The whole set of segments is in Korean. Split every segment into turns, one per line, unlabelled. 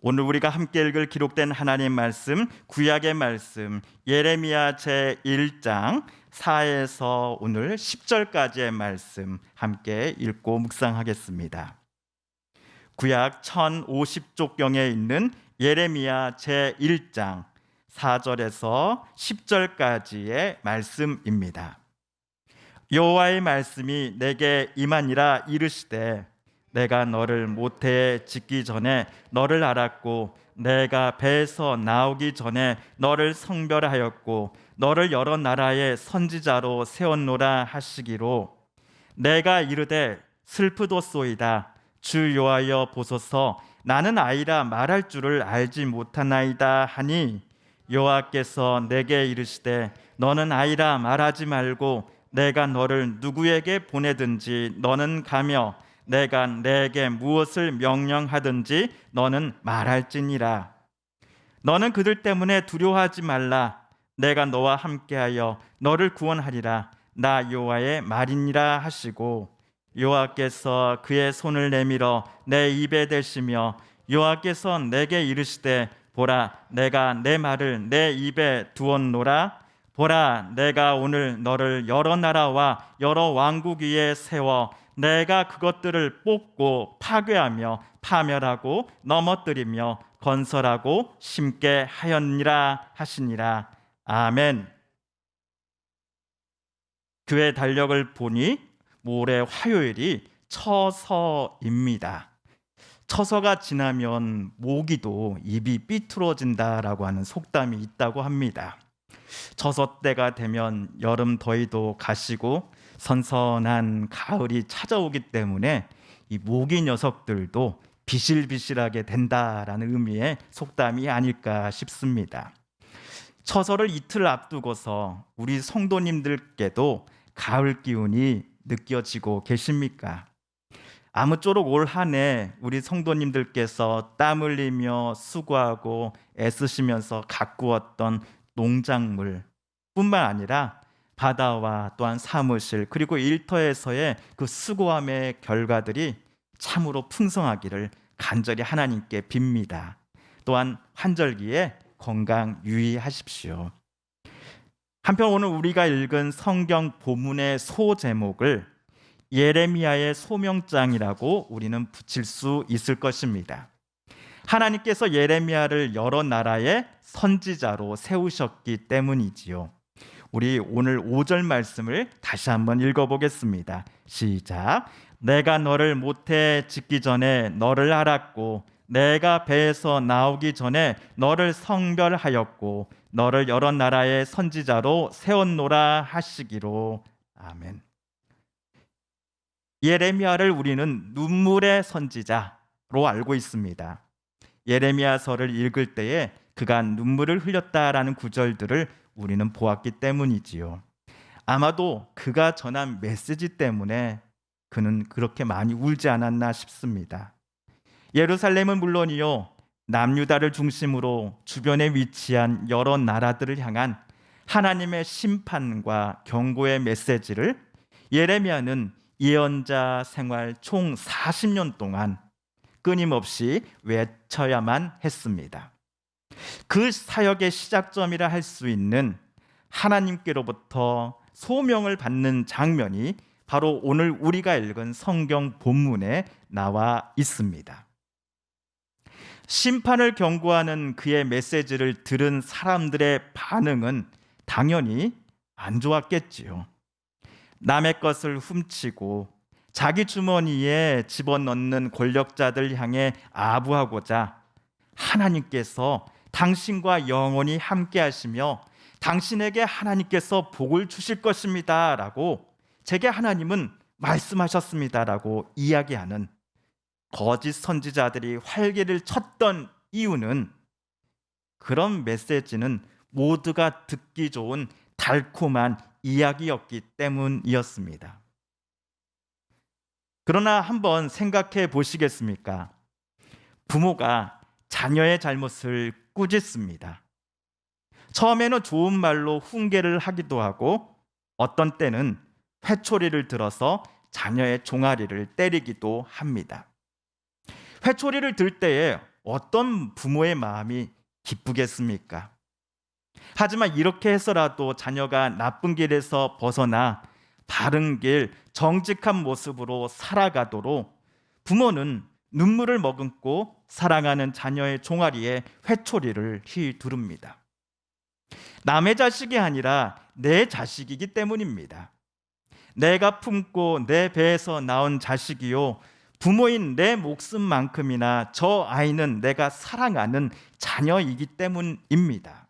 오늘 우리가 함께 읽을 기록된 하나님 말씀, 구약의 말씀 예레미야 제1장 4에서 오늘 10절까지의 말씀 함께 읽고 묵상하겠습니다. 구약 1050쪽경에 있는 예레미야 제1장 4절에서 10절까지의 말씀입니다. 여호와의 말씀이 내게 임하니라. 이르시되 내가 너를 모태에 짓기 전에 너를 알았고 내가 배에서 나오기 전에 너를 성별하였고 너를 여러 나라의 선지자로 세웠노라 하시기로 내가 이르되 슬프도소이다. 주 여호와여 보소서 나는 아이라 말할 줄을 알지 못하나이다 하니 여호와께서 내게 이르시되 너는 아이라 말하지 말고 내가 너를 누구에게 보내든지 너는 가며 내가 내게 무엇을 명령하든지 너는 말할지니라. 너는 그들 때문에 두려워하지 말라. 내가 너와 함께하여 너를 구원하리라. 나 여호와의 말이니라 하시고 여호와께서 그의 손을 내밀어 내 입에 대시며 여호와께서 내게 이르시되 보라 내가 내 말을 내 입에 두었노라. 보라 내가 오늘 너를 여러 나라와 여러 왕국 위에 세워 내가 그것들을 뽑고 파괴하며 파멸하고 넘어뜨리며 건설하고 심게 하였니라 하시니라. 아멘. 그의 달력을 보니 모레 화요일이 처서입니다. 처서가 지나면 모기도 입이 삐뚤어진다라고 하는 속담이 있다고 합니다. 처서 때가 되면 여름 더위도 가시고 선선한 가을이 찾아오기 때문에 이 모기 녀석들도 비실비실하게 된다라는 의미의 속담이 아닐까 싶습니다. 처서를 이틀 앞두고서 우리 성도님들께도 가을 기운이 느껴지고 계십니까? 아무쪼록 올 한 해 우리 성도님들께서 땀 흘리며 수고하고 애쓰시면서 가꾸었던 농작물 뿐만 아니라 바다와 또한 사무실 그리고 일터에서의 그 수고함의 결과들이 참으로 풍성하기를 간절히 하나님께 빕니다. 또한 환절기에 건강 유의하십시오. 한편 오늘 우리가 읽은 성경 본문의 소제목을 예레미야의 소명장이라고 우리는 붙일 수 있을 것입니다. 하나님께서 예레미야를 여러 나라의 선지자로 세우셨기 때문이지요. 우리 오늘 5절 말씀을 다시 한번 읽어보겠습니다. 시작. 내가 너를 모태에 짓기 전에 너를 알았고 내가 배에서 나오기 전에 너를 성별하였고 너를 여러 나라의 선지자로 세웠노라 하시기로. 아멘. 예레미야를 우리는 눈물의 선지자로 알고 있습니다. 예레미야서를 읽을 때에 그가 눈물을 흘렸다라는 구절들을 우리는 보았기 때문이지요. 아마도 그가 전한 메시지 때문에 그는 그렇게 많이 울지 않았나 싶습니다. 예루살렘은 물론이요 남유다를 중심으로 주변에 위치한 여러 나라들을 향한 하나님의 심판과 경고의 메시지를 예레미야는 예언자 생활 총 40년 동안 끊임없이 외쳐야만 했습니다. 그 사역의 시작점이라 할 수 있는 하나님께로부터 소명을 받는 장면이 바로 오늘 우리가 읽은 성경 본문에 나와 있습니다. 심판을 경고하는 그의 메시지를 들은 사람들의 반응은 당연히 안 좋았겠지요. 남의 것을 훔치고 자기 주머니에 집어넣는 권력자들 향해 아부하고자 하나님께서 당신과 영원히 함께 하시며 당신에게 하나님께서 복을 주실 것입니다 라고 제게 하나님은 말씀하셨습니다라고 이야기하는 거짓 선지자들이 활개를 쳤던 이유는 그런 메시지는 모두가 듣기 좋은 달콤한 이야기였기 때문이었습니다. 그러나 한번 생각해 보시겠습니까? 부모가 자녀의 잘못을 꾸짖습니다. 처음에는 좋은 말로 훈계를 하기도 하고 어떤 때는 회초리를 들어서 자녀의 종아리를 때리기도 합니다. 회초리를 들 때에 어떤 부모의 마음이 기쁘겠습니까? 하지만 이렇게 해서라도 자녀가 나쁜 길에서 벗어나 바른 길, 정직한 모습으로 살아가도록 부모는 눈물을 머금고 사랑하는 자녀의 종아리에 회초리를 휘두릅니다. 남의 자식이 아니라 내 자식이기 때문입니다. 내가 품고 내 배에서 나온 자식이요, 부모인 내 목숨만큼이나 저 아이는 내가 사랑하는 자녀이기 때문입니다.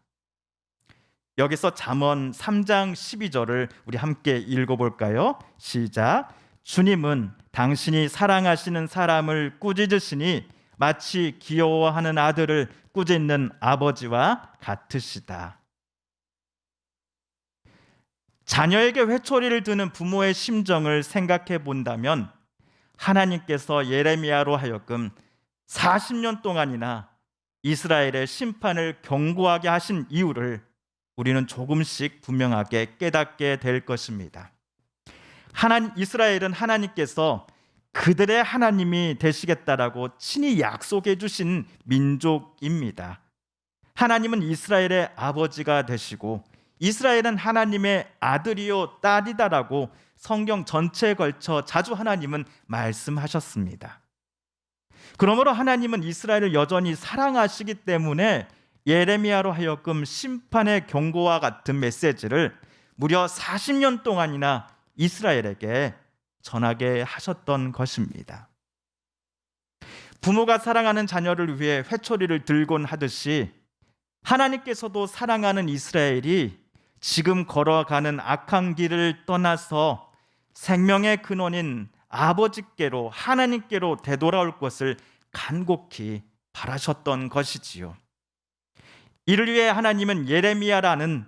여기서 잠언 3장 12절을 우리 함께 읽어볼까요? 시작. 주님은 당신이 사랑하시는 사람을 꾸짖으시니 마치 귀여워하는 아들을 꾸짖는 아버지와 같으시다. 자녀에게 회초리를 드는 부모의 심정을 생각해 본다면 하나님께서 예레미야로 하여금 40년 동안이나 이스라엘의 심판을 경고하게 하신 이유를 우리는 조금씩 분명하게 깨닫게 될 것입니다. 이스라엘은 하나님께서 그들의 하나님이 되시겠다라고 친히 약속해 주신 민족입니다. 하나님은 이스라엘의 아버지가 되시고 이스라엘은 하나님의 아들이요 딸이다라고 성경 전체에 걸쳐 자주 하나님은 말씀하셨습니다. 그러므로 하나님은 이스라엘을 여전히 사랑하시기 때문에 예레미야로 하여금 심판의 경고와 같은 메시지를 무려 40년 동안이나 이스라엘에게 전하게 하셨던 것입니다. 부모가 사랑하는 자녀를 위해 회초리를 들곤 하듯이 하나님께서도 사랑하는 이스라엘이 지금 걸어가는 악한 길을 떠나서 생명의 근원인 아버지께로, 하나님께로 되돌아올 것을 간곡히 바라셨던 것이지요. 이를 위해 하나님은 예레미야라는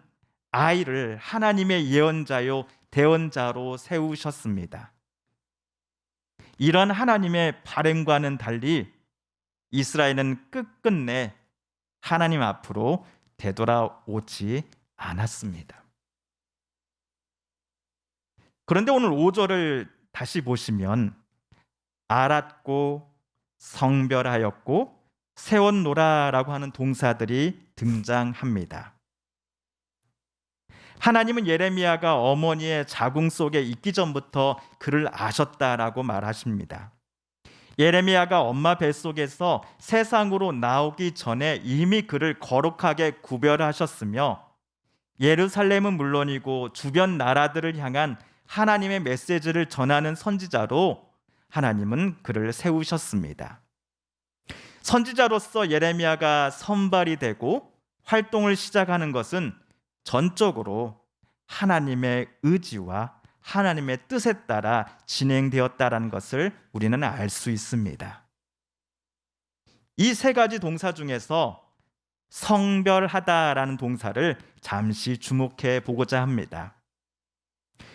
아이를 하나님의 예언자요 대언자로 세우셨습니다. 이런 하나님의 바람과는 달리 이스라엘은 끝끝내 하나님 앞으로 되돌아오지 않았습니다. 그런데 오늘 5절을 다시 보시면 알았고 성별하였고 세웠노라라고 하는 동사들이 등장합니다. 하나님은 예레미야가 어머니의 자궁 속에 있기 전부터 그를 아셨다라고 말하십니다. 예레미야가 엄마 뱃속에서 세상으로 나오기 전에 이미 그를 거룩하게 구별하셨으며 예루살렘은 물론이고 주변 나라들을 향한 하나님의 메시지를 전하는 선지자로 하나님은 그를 세우셨습니다. 선지자로서 예레미야가 선발이 되고 활동을 시작하는 것은 전적으로 하나님의 의지와 하나님의 뜻에 따라 진행되었다라는 것을 우리는 알 수 있습니다. 이 세 가지 동사 중에서 성별하다라는 동사를 잠시 주목해 보고자 합니다.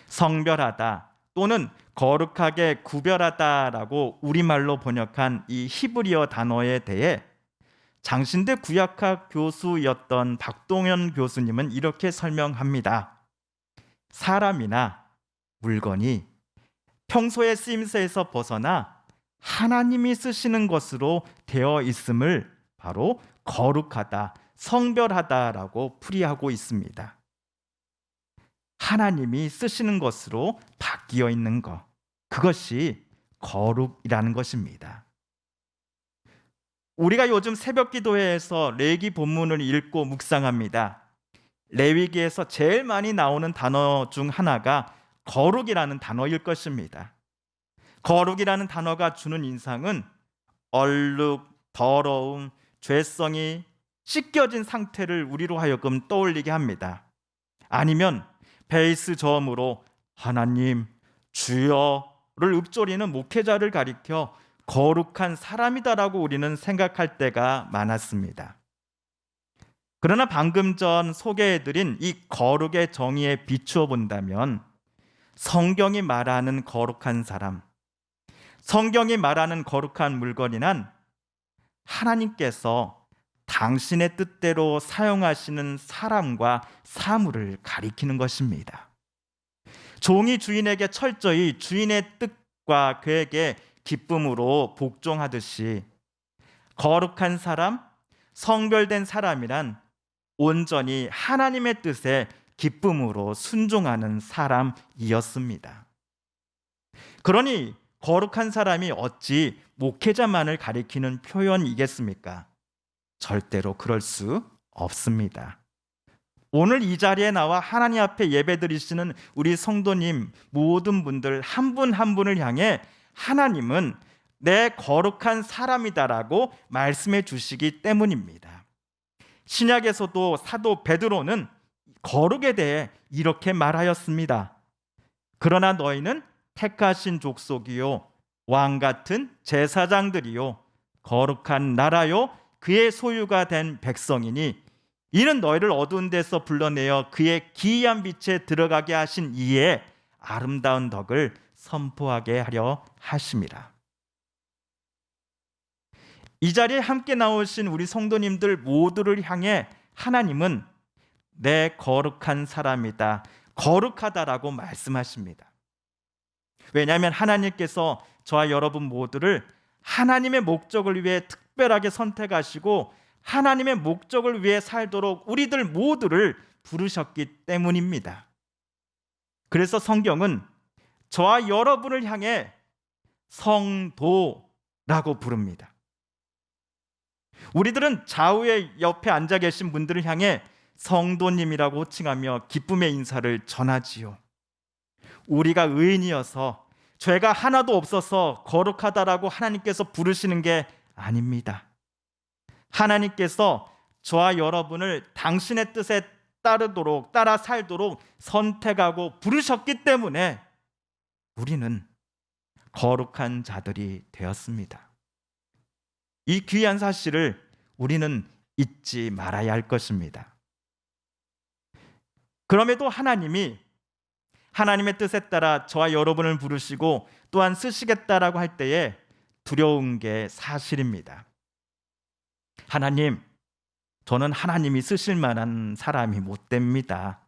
성별하다 또는 거룩하게 구별하다라고 우리말로 번역한 이 히브리어 단어에 대해 장신대 구약학 교수였던 박동현 교수님은 이렇게 설명합니다. 사람이나 물건이 평소의 쓰임새에서 벗어나 하나님이 쓰시는 것으로 되어 있음을 바로 거룩하다, 성별하다라고 풀이하고 있습니다. 하나님이 쓰시는 것으로 바뀌어 있는 것, 그것이 거룩이라는 것입니다. 우리가 요즘 새벽 기도회에서 레위기 본문을 읽고 묵상합니다. 레위기에서 제일 많이 나오는 단어 중 하나가 거룩이라는 단어일 것입니다. 거룩이라는 단어가 주는 인상은 얼룩, 더러움, 죄성이 씻겨진 상태를 우리로 하여금 떠올리게 합니다. 아니면 베이스 저음으로 하나님, 주여를 읊조리는 목회자를 가리켜 거룩한 사람이다라고 우리는 생각할 때가 많았습니다. 그러나 방금 전 소개해드린 이 거룩의 정의에 비추어 본다면 성경이 말하는 거룩한 사람, 성경이 말하는 거룩한 물건이란 하나님께서 당신의 뜻대로 사용하시는 사람과 사물을 가리키는 것입니다. 종이 주인에게 철저히 주인의 뜻과 그에게 기쁨으로 복종하듯이 거룩한 사람, 성별된 사람이란 온전히 하나님의 뜻에 기쁨으로 순종하는 사람이었습니다. 그러니 거룩한 사람이 어찌 목회자만을 가리키는 표현이겠습니까? 절대로 그럴 수 없습니다. 오늘 이 자리에 나와 하나님 앞에 예배드리시는 우리 성도님 모든 분들 한 분 한 분을 향해 하나님은 내 거룩한 사람이다라고 말씀해 주시기 때문입니다. 신약에서도 사도 베드로는 거룩에 대해 이렇게 말하였습니다. 그러나 너희는 택하신 족속이요 왕 같은 제사장들이요 거룩한 나라요 그의 소유가 된 백성이니 이는 너희를 어두운 데서 불러내어 그의 기이한 빛에 들어가게 하신 이의 아름다운 덕을 선포하게 하려 하심이라. 이 자리에 함께 나오신 우리 성도님들 모두를 향해 하나님은 내 거룩한 사람이다, 거룩하다라고 말씀하십니다. 왜냐하면 하나님께서 저와 여러분 모두를 하나님의 목적을 위해 특별하게 선택하시고 하나님의 목적을 위해 살도록 우리들 모두를 부르셨기 때문입니다. 그래서 성경은 저와 여러분을 향해 성도라고 부릅니다. 우리들은 좌우에 옆에 앉아 계신 분들을 향해 성도님이라고 호칭하며 기쁨의 인사를 전하지요. 우리가 의인이어서 죄가 하나도 없어서 거룩하다라고 하나님께서 부르시는 게 아닙니다. 하나님께서 저와 여러분을 당신의 뜻에 따라 살도록 선택하고 부르셨기 때문에 우리는 거룩한 자들이 되었습니다. 이 귀한 사실을 우리는 잊지 말아야 할 것입니다. 그럼에도 하나님이 하나님의 뜻에 따라 저와 여러분을 부르시고 또한 쓰시겠다라고 할 때에 두려운 게 사실입니다. 하나님, 저는 하나님이 쓰실 만한 사람이 못 됩니다.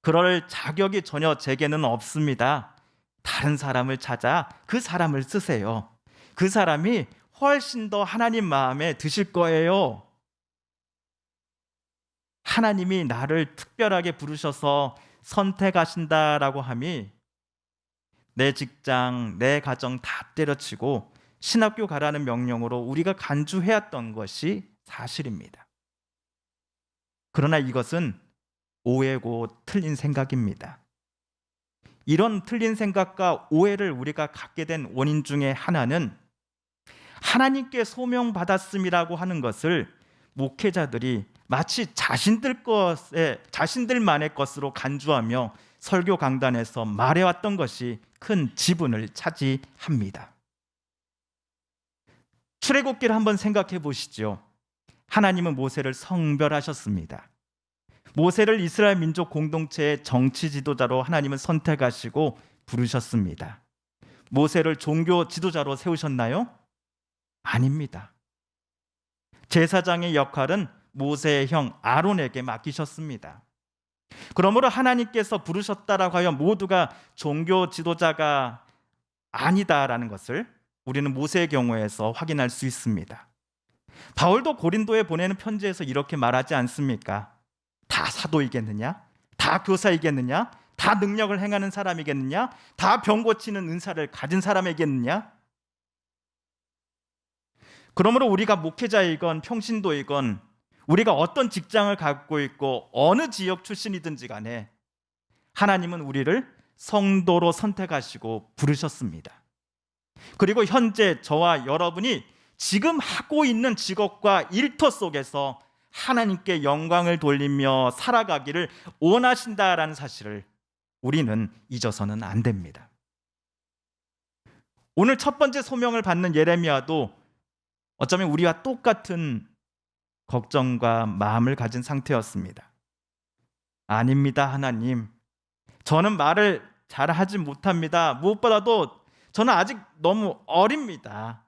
그럴 자격이 전혀 제게는 없습니다. 다른 사람을 찾아 그 사람을 쓰세요. 그 사람이 훨씬 더 하나님 마음에 드실 거예요. 하나님이 나를 특별하게 부르셔서 선택하신다라고 함이 내 직장, 내 가정 다 때려치고 신학교 가라는 명령으로 우리가 간주해왔던 것이 사실입니다. 그러나 이것은 오해고 틀린 생각입니다. 이런 틀린 생각과 오해를 우리가 갖게 된 원인 중에 하나는 하나님께 소명받았음이라고 하는 것을 목회자들이 마치 자신들만의 것으로 간주하며 설교 강단에서 말해왔던 것이 큰 지분을 차지합니다. 출애굽기를 한번 생각해 보시죠. 하나님은 모세를 성별하셨습니다. 모세를 이스라엘 민족 공동체의 정치 지도자로 하나님은 선택하시고 부르셨습니다. 모세를 종교 지도자로 세우셨나요? 아닙니다. 제사장의 역할은 모세의 형 아론에게 맡기셨습니다. 그러므로 하나님께서 부르셨다라고 하여 모두가 종교 지도자가 아니다라는 것을 우리는 모세의 경우에서 확인할 수 있습니다. 바울도 고린도에 보내는 편지에서 이렇게 말하지 않습니까? 다 사도이겠느냐? 다 교사이겠느냐? 다 능력을 행하는 사람이겠느냐? 다 병 고치는 은사를 가진 사람이겠느냐? 그러므로 우리가 목회자이건 평신도이건 우리가 어떤 직장을 갖고 있고 어느 지역 출신이든지 간에 하나님은 우리를 성도로 선택하시고 부르셨습니다. 그리고 현재 저와 여러분이 지금 하고 있는 직업과 일터 속에서 하나님께 영광을 돌리며 살아가기를 원하신다라는 사실을 우리는 잊어서는 안 됩니다. 오늘 첫 번째 소명을 받는 예레미야도 어쩌면 우리와 똑같은 걱정과 마음을 가진 상태였습니다. 아닙니다, 하나님. 저는 말을 잘하지 못합니다. 무엇보다도 저는 아직 너무 어립니다.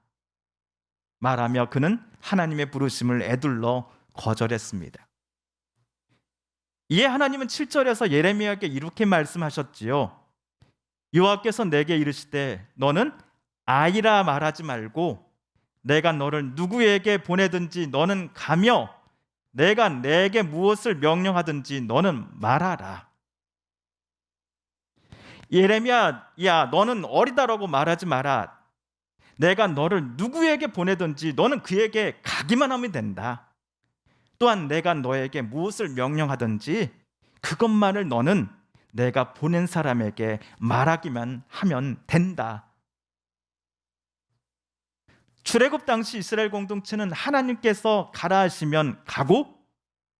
말하며 그는 하나님의 부르심을 에둘러 거절했습니다. 이에 하나님은 7절에서 예레미야에게 이렇게 말씀하셨지요. 여호와께서 내게 이르시되 너는 아이라 말하지 말고 내가 너를 누구에게 보내든지 너는 가며 내가 내게 무엇을 명령하든지 너는 말하라. 예레미야, 야, 너는 어리다라고 말하지 마라. 내가 너를 누구에게 보내든지 너는 그에게 가기만 하면 된다. 또한 내가 너에게 무엇을 명령하든지 그것만을 너는 내가 보낸 사람에게 말하기만 하면 된다. 출애굽 당시 이스라엘 공동체는 하나님께서 가라 하시면 가고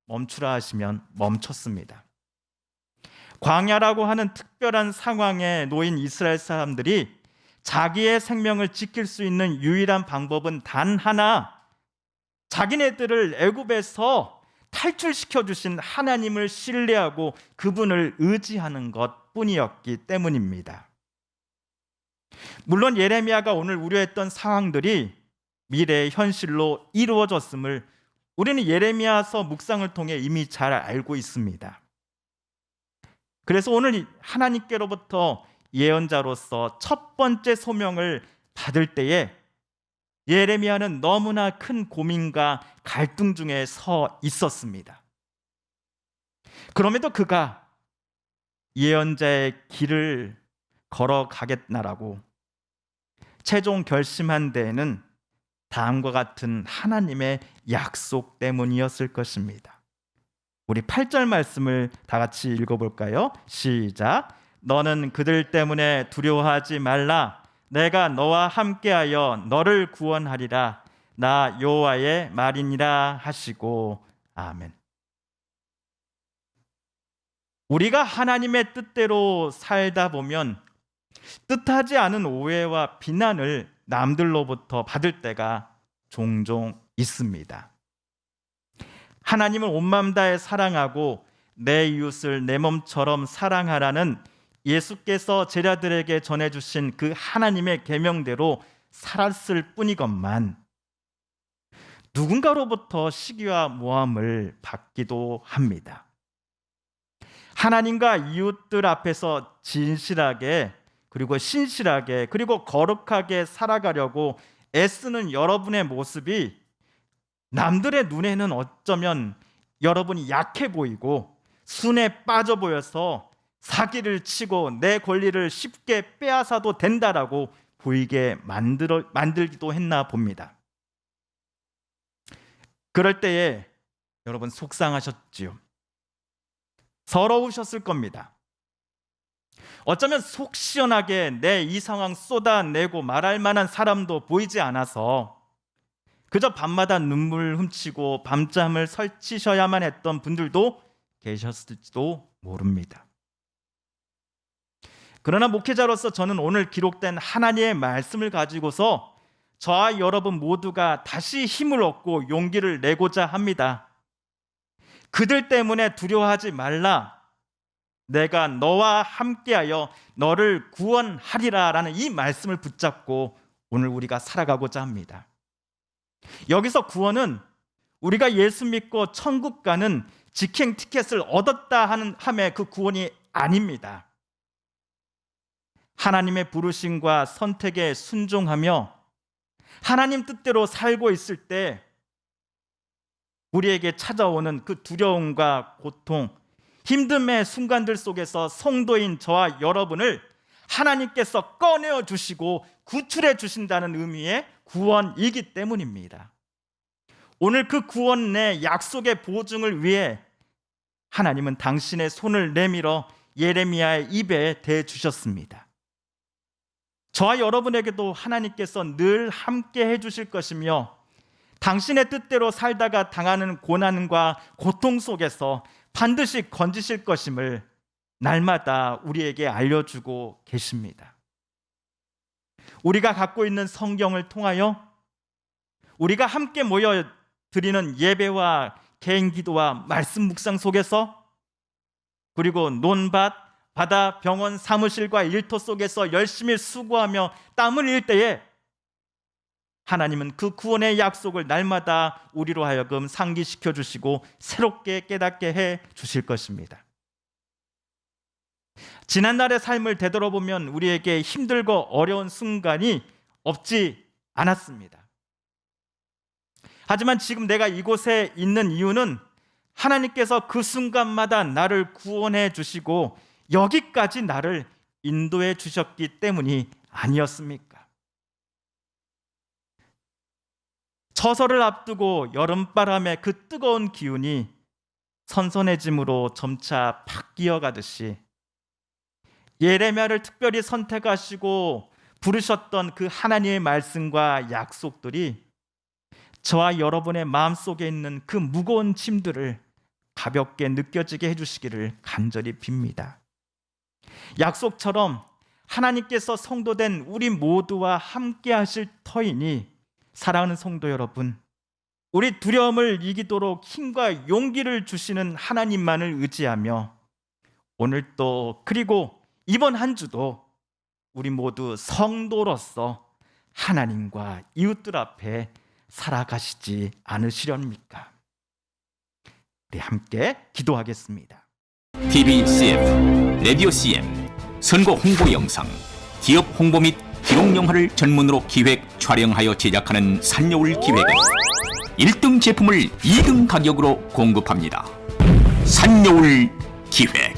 멈추라 하시면 멈췄습니다. 광야라고 하는 특별한 상황에 놓인 이스라엘 사람들이 자기의 생명을 지킬 수 있는 유일한 방법은 단 하나, 자기네들을 애굽에서 탈출시켜 주신 하나님을 신뢰하고 그분을 의지하는 것뿐이었기 때문입니다. 물론 예레미야가 오늘 우려했던 상황들이 미래의 현실로 이루어졌음을 우리는 예레미야서 묵상을 통해 이미 잘 알고 있습니다. 그래서 오늘 하나님께로부터 예언자로서 첫 번째 소명을 받을 때에 예레미야는 너무나 큰 고민과 갈등 중에 서 있었습니다. 그럼에도 그가 예언자의 길을 걸어가겠나라고 최종 결심한 데에는 다음과 같은 하나님의 약속 때문이었을 것입니다. 우리 8절 말씀을 다 같이 읽어볼까요? 시작. 너는 그들 때문에 두려워하지 말라. 내가 너와 함께하여 너를 구원하리라. 나 여호와의 말이니라 하시고. 아멘. 우리가 하나님의 뜻대로 살다 보면 뜻하지 않은 오해와 비난을 남들로부터 받을 때가 종종 있습니다. 하나님을 온 마음 다해 사랑하고 내 이웃을 내 몸처럼 사랑하라는 예수께서 제자들에게 전해주신 그 하나님의 계명대로 살았을 뿐이건만 누군가로부터 시기와 모함을 받기도 합니다. 하나님과 이웃들 앞에서 진실하게 그리고 신실하게 그리고 거룩하게 살아가려고 애쓰는 여러분의 모습이 남들의 눈에는 어쩌면 여러분이 약해 보이고 순에 빠져 보여서 사기를 치고 내 권리를 쉽게 빼앗아도 된다라고 보이게 만들기도 했나 봅니다. 그럴 때에 여러분 속상하셨지요. 서러우셨을 겁니다. 어쩌면 속 시원하게 내 이 상황 쏟아내고 말할 만한 사람도 보이지 않아서 그저 밤마다 눈물 훔치고 밤잠을 설치셔야만 했던 분들도 계셨을지도 모릅니다. 그러나 목회자로서 저는 오늘 기록된 하나님의 말씀을 가지고서 저와 여러분 모두가 다시 힘을 얻고 용기를 내고자 합니다. 그들 때문에 두려워하지 말라. 내가 너와 함께하여 너를 구원하리라 라는 이 말씀을 붙잡고 오늘 우리가 살아가고자 합니다. 여기서 구원은 우리가 예수 믿고 천국 가는 직행 티켓을 얻었다 하는 함의 그 구원이 아닙니다. 하나님의 부르심과 선택에 순종하며 하나님 뜻대로 살고 있을 때 우리에게 찾아오는 그 두려움과 고통, 힘듦의 순간들 속에서 성도인 저와 여러분을 하나님께서 꺼내어 주시고 구출해 주신다는 의미의 구원이기 때문입니다. 오늘 그 구원의 약속의 보증을 위해 하나님은 당신의 손을 내밀어 예레미야의 입에 대 주셨습니다. 저와 여러분에게도 하나님께서 늘 함께 해주실 것이며 당신의 뜻대로 살다가 당하는 고난과 고통 속에서 반드시 건지실 것임을 날마다 우리에게 알려주고 계십니다. 우리가 갖고 있는 성경을 통하여 우리가 함께 모여 드리는 예배와 개인 기도와 말씀 묵상 속에서 그리고 논밭, 바다, 병원, 사무실과 일터 속에서 열심히 수고하며 땀을 흘릴 때에 하나님은 그 구원의 약속을 날마다 우리로 하여금 상기시켜 주시고 새롭게 깨닫게 해 주실 것입니다. 지난날의 삶을 되돌아보면 우리에게 힘들고 어려운 순간이 없지 않았습니다. 하지만 지금 내가 이곳에 있는 이유는 하나님께서 그 순간마다 나를 구원해 주시고 여기까지 나를 인도해 주셨기 때문이 아니었습니까? 처서를 앞두고 여름바람의 그 뜨거운 기운이 선선해짐으로 점차 바뀌어 가듯이 예레미야를 특별히 선택하시고 부르셨던 그 하나님의 말씀과 약속들이 저와 여러분의 마음속에 있는 그 무거운 짐들을 가볍게 느껴지게 해주시기를 간절히 빕니다. 약속처럼 하나님께서 성도된 우리 모두와 함께 하실 터이니 사랑하는 성도 여러분, 우리 두려움을 이기도록 힘과 용기를 주시는 하나님만을 의지하며 오늘 또 그리고 이번 한 주도 우리 모두 성도로서 하나님과 이웃들 앞에 살아가시지 않으시렵니까? 우리 함께 기도하겠습니다.
TV CM, 라디오 CM, 선거 홍보 영상, 기업 홍보 및 기록 영화를 전문으로 기획, 촬영하여 제작하는 산여울 기획은 1등 제품을 2등 가격으로 공급합니다. 산여울 기획.